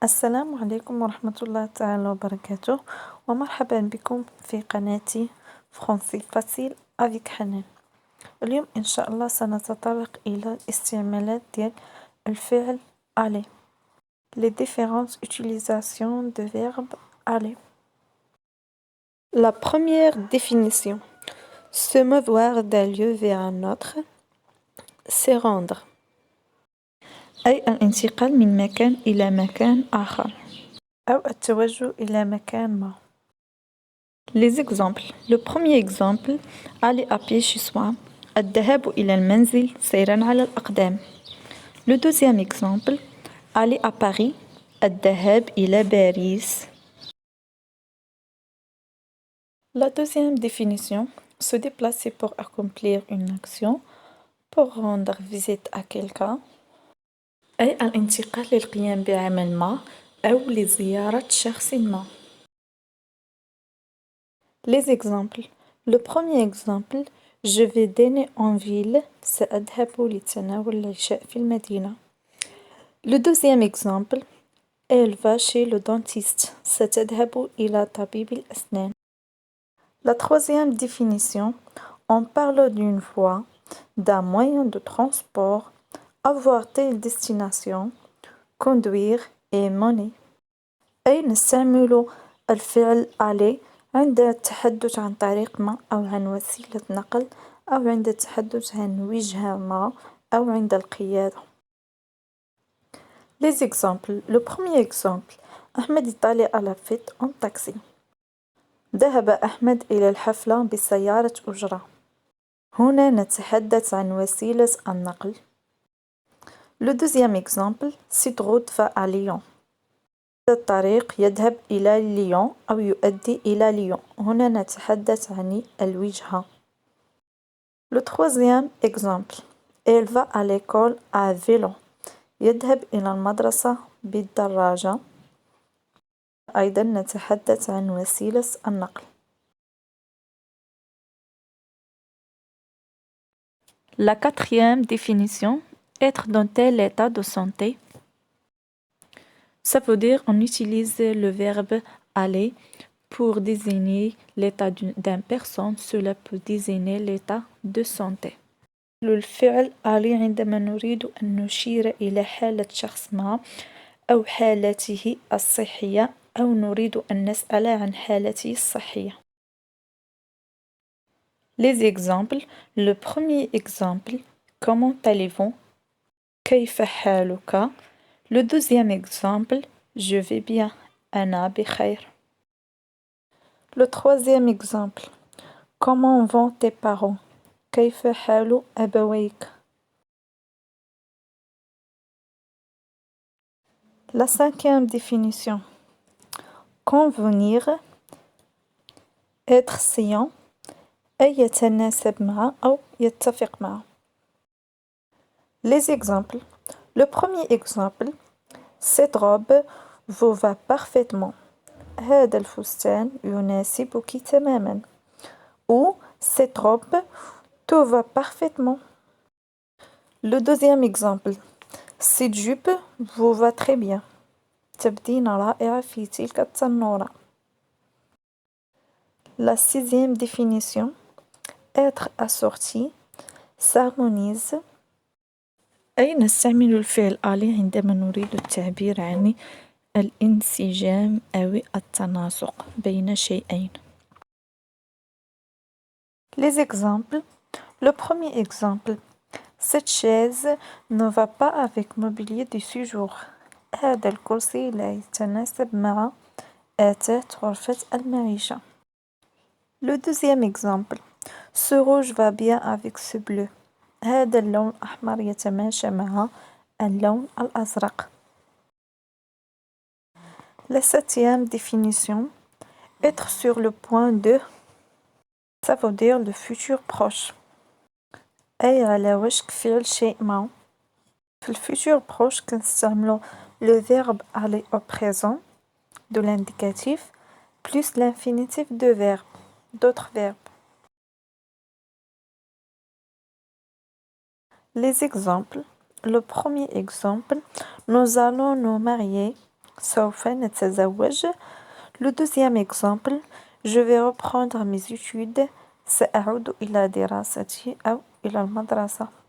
السلام عليكم ورحمة الله تعالى وبركاته، ومرحبا بكم في قناتي فرنسي فاسيل افيك حنان. اليوم إن شاء الله سنتطرق إلى الاستعمالات ديال الفعل aller. Les différentes utilisations de verbe aller. La première définition. Se mouvoir d'un lieu vers un autre, c'est rendre. أي الانتقال من مكان إلى مكان آخر أو التوجه إلى مكان ما. Les exemples. Le premier exemple, aller à pied chez soi. الذهاب إلى المنزل سيرا على الأقدام. Le deuxième exemple, aller à Paris. الذهاب إلى باريس. La deuxième définition, se déplacer pour accomplir une action, pour rendre visite à quelqu'un. أي الانتقال للقيام بعمل ما أو لزيارة شخص ما. Les exemples. Le premier exemple, je vais dîner en ville, سأذهب لتناول العشاء في المدينة. Le deuxième exemple, elle va chez le dentiste, ستذهب إلى طبيب الأسنان. La troisième définition, on parle d'une voie, d'un moyen de transport, avoir telle destination, conduire et mener. أي نستعمل الفعل aller عند التحدث عن طريق ما أو عن وسيلة نقل أو عند التحدث عن وجهة ما أو عند القيادة. Les exemples. Le premier exemple. أحمد est allé à la fête en taxi. ذهب أحمد إلى الحفلة بسيارة أجرة. هنا نتحدث عن وسيلة النقل. Le deuxième exemple. Cette route va à Lyon. الطريق يذهب إلى ليون أو يؤدي إلى ليون. هنا نتحدث عن الوجهة. Le troisième exemple. Elle va à l'école à vélo. يذهب إلى المدرسة بالدراجة. أيضا نتحدث عن وسيلة النقل. La quatrième définition, être dans tel état de santé. Ça veut dire on utilise le verbe aller pour désigner l'état d'une personne. Cela peut désigner l'état de santé. الفعل aller عندما نريد أن نشير إلى حالة شخص ما أو حالته الصحية أو نريد أن نسأل عن حالته الصحية. Les exemples. Le premier exemple, comment allez-vous? كيف حالك? Le deuxième exemple, je vais bien. أنا بخير. Le troisième exemple, comment vont tes parents? كيف حال أبويك? La cinquième définition, convenir, être scient, أي يتناسب مع أو يتفق مع. Les exemples. Le premier exemple, cette robe vous va parfaitement. هذا الفستان يناسبك تماما. Ou cette robe te va parfaitement. Le deuxième exemple, cette jupe vous va très bien. تبدين رائعة في تلك التنورة. La sixième définition, être assorti, s'harmonise. أي نستعمل الفعل aller عندما نريد التعبير عن الانسجام أو التناسق بين شيئين. Les exemples. Le premier exemple. Cette chaise ne va pas avec mobilier du séjour. هذا الكرسي لا يتناسب مع أثاث غرفة المعيشة. Le deuxième exemple. Ce rouge va bien avec ce bleu. هذا اللون الأحمر يتماشى مع اللون الأزرق. La septième définition. Être sur le point de. Ça veut dire le futur proche. أي على وشك فعل شيء ما. في الفوتور بروش كنستعملو le verbe aller au présent de l'indicatif plus l'infinitif de verbe, d'autres verbes. Les exemples. Le premier exemple, nous allons nous marier. سوف نتزوج. Le deuxième exemple, je vais reprendre mes études. سأعود إلى دراستي أو إلى المدرسة.